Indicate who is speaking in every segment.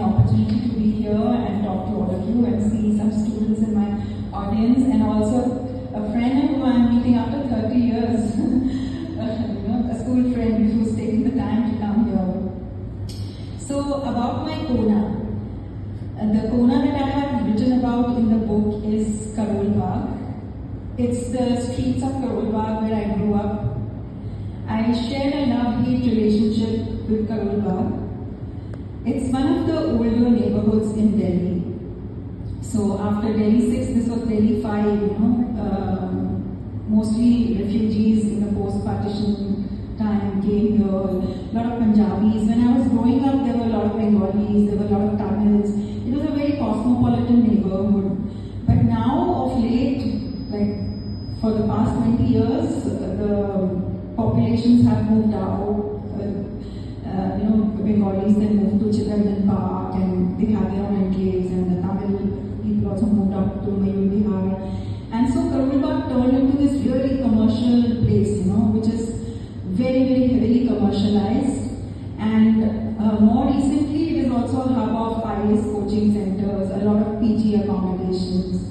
Speaker 1: opportunity to be here and talk to all of you and see some students in my audience, and also a friend who I'm meeting after 30 years, a school friend who's taking the time to come here. So about my Kona. The Kona that I have written about in the book is Karol Bagh. It's the streets of Karol Bagh where I grew up. I shared a love-hate relationship with Karol Bagh. It's one of the older neighborhoods in Delhi. So after Delhi 6, this was Delhi 5, mostly refugees in the post-partition time came here, a lot of Punjabis. When I was growing up, there were a lot of Bengalis, there were a lot of Tamils. It was a very cosmopolitan neighborhood. But now, of late, like for the past 20 years, the populations have moved out. Bengalis then moved to Chitranjan Park and they have their own enclaves, and the Tamil people also moved out to Mayur Bihar. And so Karol Bagh turned into this really commercial place, which is very, very heavily commercialized. And more recently, it is also a hub of IAS coaching centers, a lot of PG accommodations.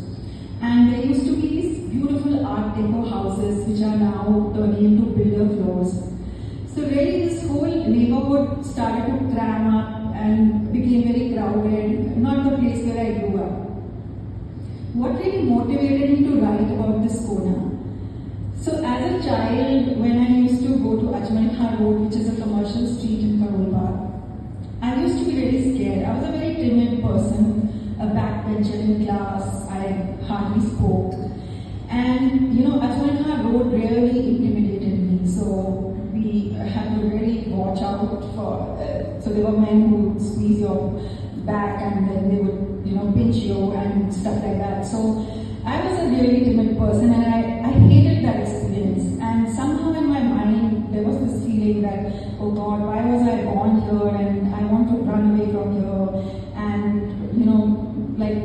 Speaker 1: And there used to be these beautiful Art Deco houses which are now turning into builder floors. So really this whole neighborhood started to cram up and became very crowded, not the place where I grew up. What really motivated me to write about this Kona? So as a child, when I used to go to Ajmal Road, which is a commercial street in Karol Bagh, I used to be really scared. I was a very timid person, a backbencher in class, I hardly spoke. And Ajmal Road really intimidated me. So we had to really watch out for, so there were men who would squeeze your back and then they would, pinch you and stuff like that. So I was a really timid person and I hated that experience. And somehow in my mind, there was this feeling that, oh God, why was I born here and I want to run away from here. And,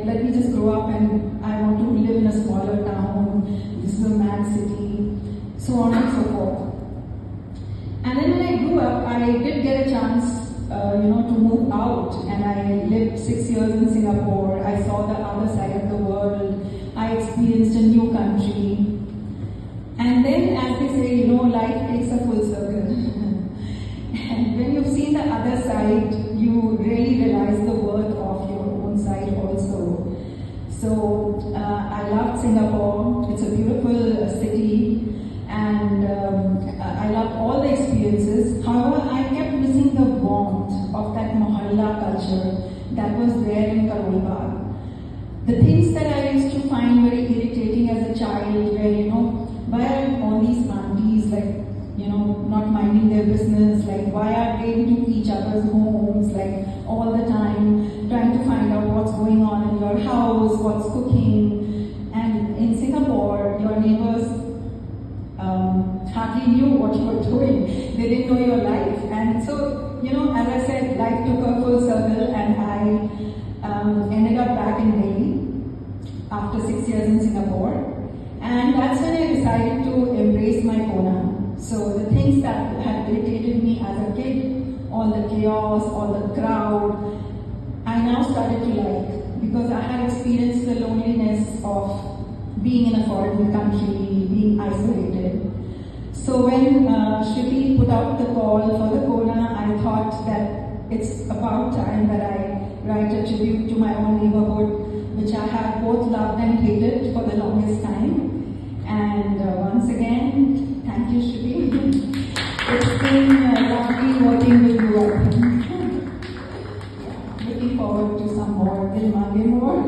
Speaker 1: let me just grow up and I want to live in a smaller town. This is a mad city, so on and so forth. And then when I grew up, I did get a chance, to move out, and I lived 6 years in Singapore. I saw the other side of the world. I experienced a new country. And then, as they say, life takes a full circle. And when you've seen the other side, you really realize the worth of your own side also. So, I loved Singapore. It's a beautiful city. And I loved all the experiences. However, I kept missing the warmth of that mohalla culture that was there in Karol Bagh. The things that I used to find very irritating as a child were, why are all these aunties not minding their business, why are they into each other's homes, all the time, trying to find out what's going on in your house, what's cooking. And in Singapore, your neighbors hardly knew what you were doing. They didn't know your life. And so, as I said, life took a full circle and I ended up back in Delhi after 6 years in Singapore. And that's when I decided to embrace my Kona. So the things that had irritated me as a kid, all the chaos, all the crowd, I now started to like, because I had experienced the loneliness of being in a foreign country, being isolated. So when Shruti put out the call for the Kona, I thought that it's about time that I write a tribute to my own neighborhood, which I have both loved and hated for the longest time. And once again, thank you, Shruti. It's been lovely working with you. Looking forward to some more. Dil Mange more.